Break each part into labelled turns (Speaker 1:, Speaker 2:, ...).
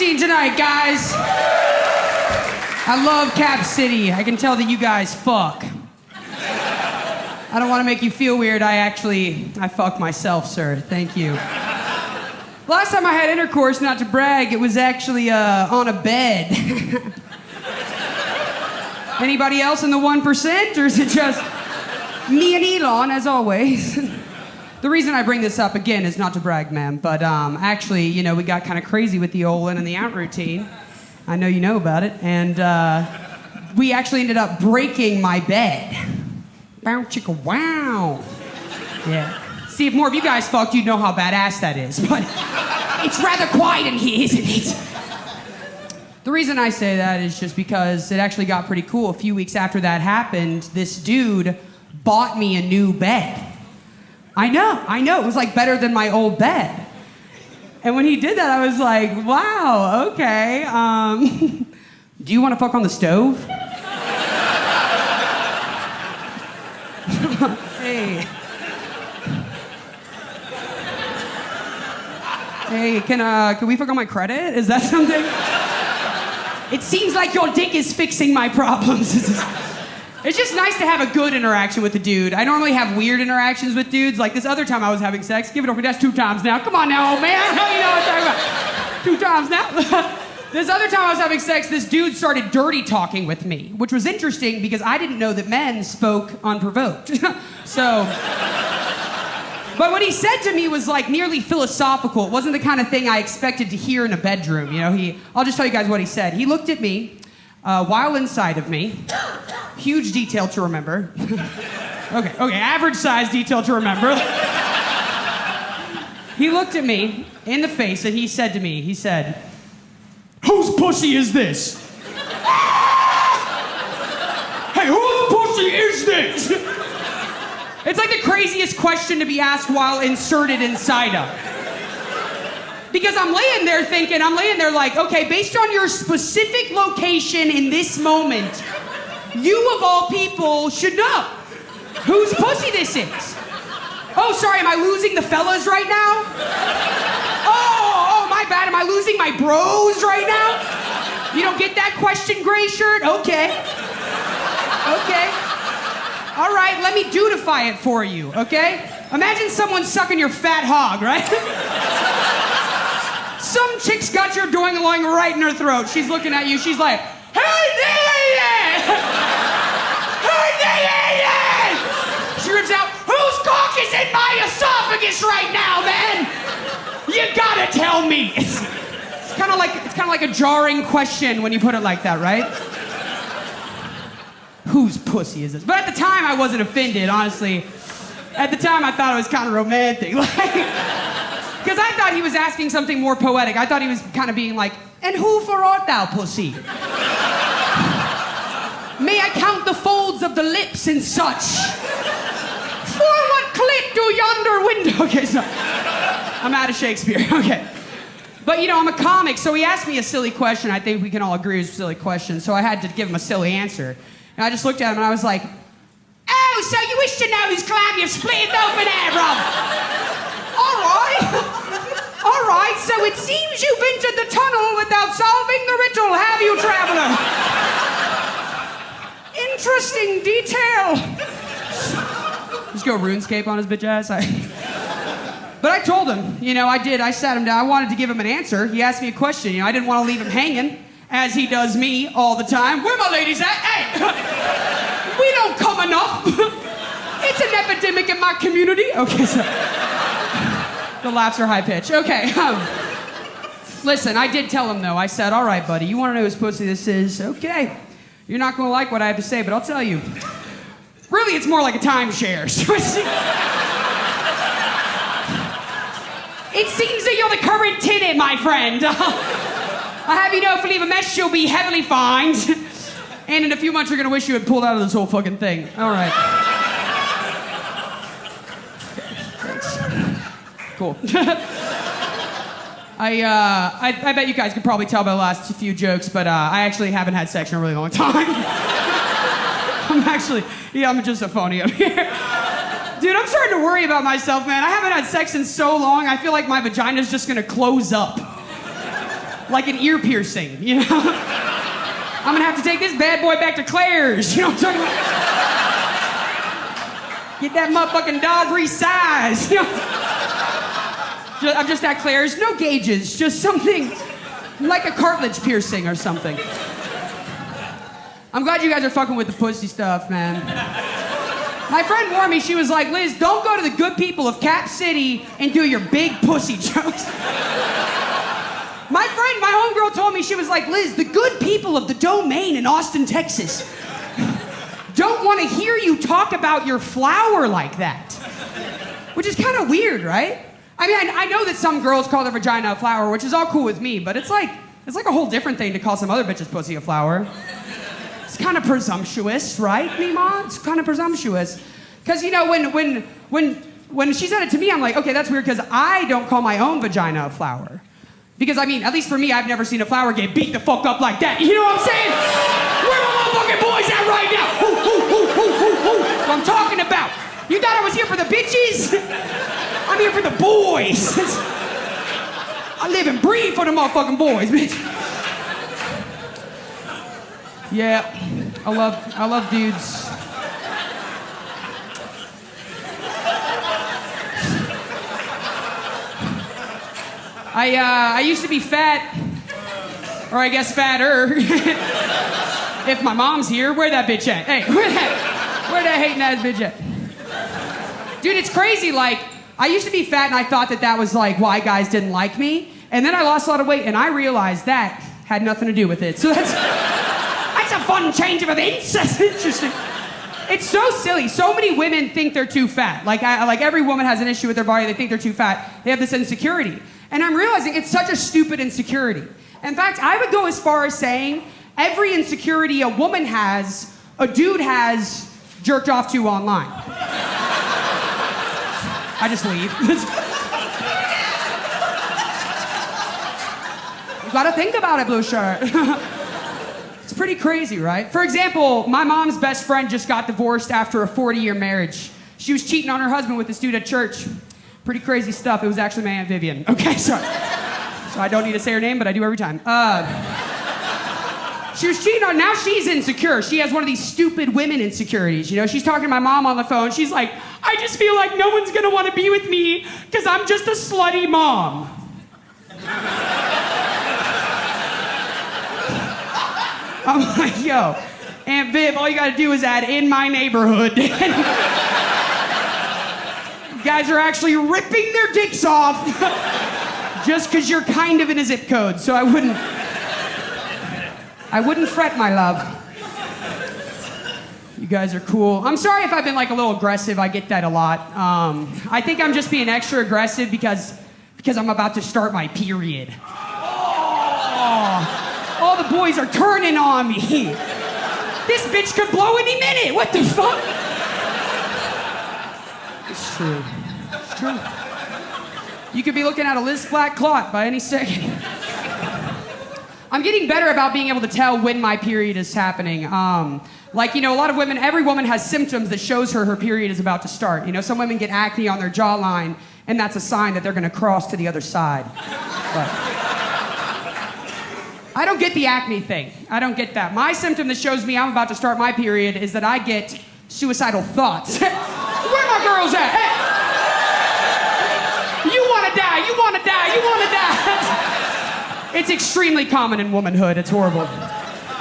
Speaker 1: scene tonight, guys. I love Cap City. I can tell that you guys fuck. I don't want to make you feel weird. I fucked myself, sir. Thank you. Last time I had intercourse, not to brag, it was actually on a bed. Anybody else in the 1%, or is it just me and Elon, as always? The reason I bring this up, again, is not to brag, ma'am, but actually, you know, we got kind of crazy with the old in and the out routine. I know you know about it, and we actually ended up breaking my bed. Bow chicka wow. Yeah. See, if more of you guys fucked, you'd know how badass that is, but it's rather quiet in here, isn't it? The reason I say that is just because it actually got pretty cool. A few weeks after that happened, this dude bought me a new bed. I know. It was like better than my old bed. And when he did that, I was like, wow, okay. Do you want to fuck on the stove? Hey. Hey, can we fuck on my credit? Is that something? It seems like your dick is fixing my problems. It's just nice to have a good interaction with the dude. I normally have weird interactions with dudes. Like this other time I was having sex. Give it over. That's 2 times now. Come on now, old man. You know what I'm talking about. 2 times now. This other time I was having sex, this dude started dirty talking with me, which was interesting because I didn't know that men spoke unprovoked. But what he said to me was like nearly philosophical. It wasn't the kind of thing I expected to hear in a bedroom. You know, I'll just tell you guys what he said. He looked at me while inside of me. Huge detail to remember. Okay, average size detail to remember. He looked at me in the face and he said to me, he said, "Whose pussy is this?" Hey, whose pussy is this? It's like the craziest question to be asked while inserted inside of. Because I'm laying there like, okay, based on your specific location in this moment, you of all people should know whose pussy this is. Oh, sorry, am I losing the fellas right now? Oh, my bad, am I losing my bros right now? You don't get that question, gray shirt? Okay. All right, let me dudify it for you, okay? Imagine someone sucking your fat hog, right? Some chick's got your doing-a-loing right in her throat. She's looking at you, she's like, "Hey, yeah! Hey, yeah! She rips out, "Whose cock is in my esophagus right now, man? You gotta tell me." It's kind of like a jarring question when you put it like that, right? Whose pussy is this? But at the time, I wasn't offended, honestly. At the time, I thought it was kind of romantic. Because I thought he was asking something more poetic. I thought he was kind of being like, "And who for art thou, pussy? May I count the folds of the lips and such? For what clit do yonder window..." Okay, so I'm out of Shakespeare, okay. But, you know, I'm a comic, so he asked me a silly question. I think we can all agree it was a silly question, so I had to give him a silly answer. And I just looked at him and I was like, "Oh, so you wish to know whose clam you've split open air of? All right, so it seems you've entered the tunnel without solving the riddle, have you, traveler? Interesting detail." Just go RuneScape on his bitch ass. But I told him, you know, I sat him down, I wanted to give him an answer. He asked me a question, you know, I didn't want to leave him hanging, as he does me all the time. "Where my ladies at? Hey, we don't come enough. It's an epidemic in my community." Okay, so the laughs are high pitched. Okay, listen, I did tell him though. I said, "All right, buddy, you want to know whose pussy this is? Okay, you're not going to like what I have to say, but I'll tell you. Really, it's more like a timeshare." It seems that you're the current tenant, my friend. I have you know if you leave a mess, you'll be heavily fined. And in a few months, you're going to wish you had pulled out of this whole fucking thing. All right. Thanks. Cool. I bet you guys could probably tell by the last few jokes, but I actually haven't had sex in a really long time. I'm just a phony up here. Dude, I'm starting to worry about myself, man. I haven't had sex in so long, I feel like my vagina's just going to close up. like an ear piercing, you know? I'm gonna have to take this bad boy back to Claire's, you know what I'm talking about? Get that motherfucking dog resized, you know? I'm just at Claire's, no gauges, just something like a cartilage piercing or something. I'm glad you guys are fucking with the pussy stuff, man. My friend warned me, she was like, Liz, don't go to the good people of Cap City and do your big pussy jokes. My homegirl told me, she was like, Liz, the good people of the Domain in Austin, Texas don't want to hear you talk about your flower like that. Which is kind of weird, right? I mean, I know that some girls call their vagina a flower, which is all cool with me, but it's like a whole different thing to call some other bitch's pussy a flower. It's kind of presumptuous, right, Mima? It's kind of presumptuous. Because, you know, when she said it to me, I'm like, okay, that's weird, because I don't call my own vagina a flower. Because, I mean, at least for me, I've never seen a flower get beat the fuck up like that. You know what I'm saying? Where my motherfucking boys at right now? That's what I'm talking about. You thought I was here for the bitches? I'm here for the boys. I live and breathe for the motherfucking boys, bitch. Yeah, I love dudes. I used to be fat, or I guess fatter. If my mom's here, where that bitch at? Hey, where that hating ass bitch at? Dude, it's crazy. Like, I used to be fat, and I thought that was like why guys didn't like me. And then I lost a lot of weight, and I realized that had nothing to do with it. So that's a fun change of events. That's interesting. It's so silly. So many women think they're too fat. Like every woman has an issue with their body. They think they're too fat. They have this insecurity. And I'm realizing it's such a stupid insecurity. In fact, I would go as far as saying every insecurity a woman has, a dude has jerked off to online. I just leave. You gotta think about it, blue shirt. It's pretty crazy, right? For example, my mom's best friend just got divorced after a 40-year marriage. She was cheating on her husband with this dude at church. Pretty crazy stuff. It was actually my Aunt Vivian. Okay, sorry. So I don't need to say her name, but I do every time. She was cheating on, now she's insecure. She has one of these stupid women insecurities, you know? She's talking to my mom on the phone. She's like, I just feel like no one's gonna wanna be with me because I'm just a slutty mom. I'm like, yo, Aunt Viv, all you gotta do is add in my neighborhood. Guys are actually ripping their dicks off just because you're kind of in a zip code, so I wouldn't fret, my love. You guys are cool. I'm sorry if I've been like a little aggressive. I get that a lot. I think I'm just being extra aggressive because I'm about to start my period. Oh, all the boys are turning on me. This bitch could blow any minute. What the fuck? It's true. It's true. You could be looking at a Liz Splatt clot by any second. I'm getting better about being able to tell when my period is happening. Like, you know, a lot of women, every woman has symptoms that shows her period is about to start. You know, some women get acne on their jawline, and that's a sign that they're gonna cross to the other side. But I don't get the acne thing. I don't get that. My symptom that shows me I'm about to start my period is that I get suicidal thoughts. Where my girls at? Hey! You wanna die, you wanna die, you wanna die. It's extremely common in womanhood. It's horrible.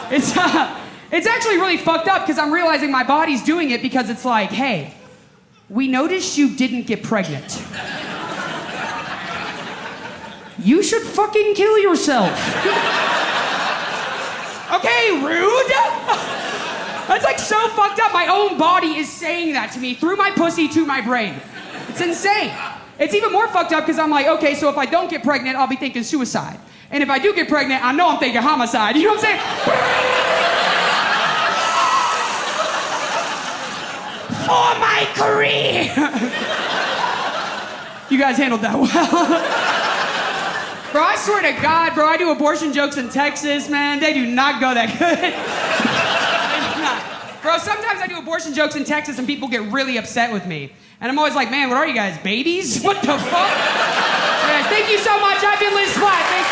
Speaker 1: It's actually really fucked up because I'm realizing my body's doing it because it's like, hey, we noticed you didn't get pregnant. You should fucking kill yourself. Okay, rude. That's like so fucked up. My own body is saying that to me through my pussy to my brain. It's insane. It's even more fucked up because I'm like, okay, so if I don't get pregnant, I'll be thinking suicide. And if I do get pregnant, I know I'm thinking homicide. You know what I'm saying? For my career. You guys handled that well. Bro, I swear to God, bro, I do abortion jokes in Texas, man. They do not go that good. Bro, sometimes I do abortion jokes in Texas and people get really upset with me. And I'm always like, man, what are you guys, babies? What the fuck? Guys, thank you so much. I've been Liz Splatt. Thank you.